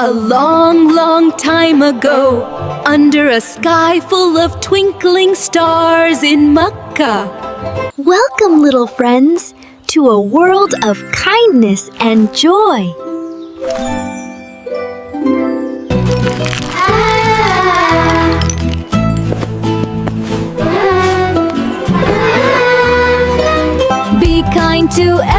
A long, long time ago, under a sky full of twinkling stars in Mecca. Welcome, little friends, to a world of kindness and joy. Be kind to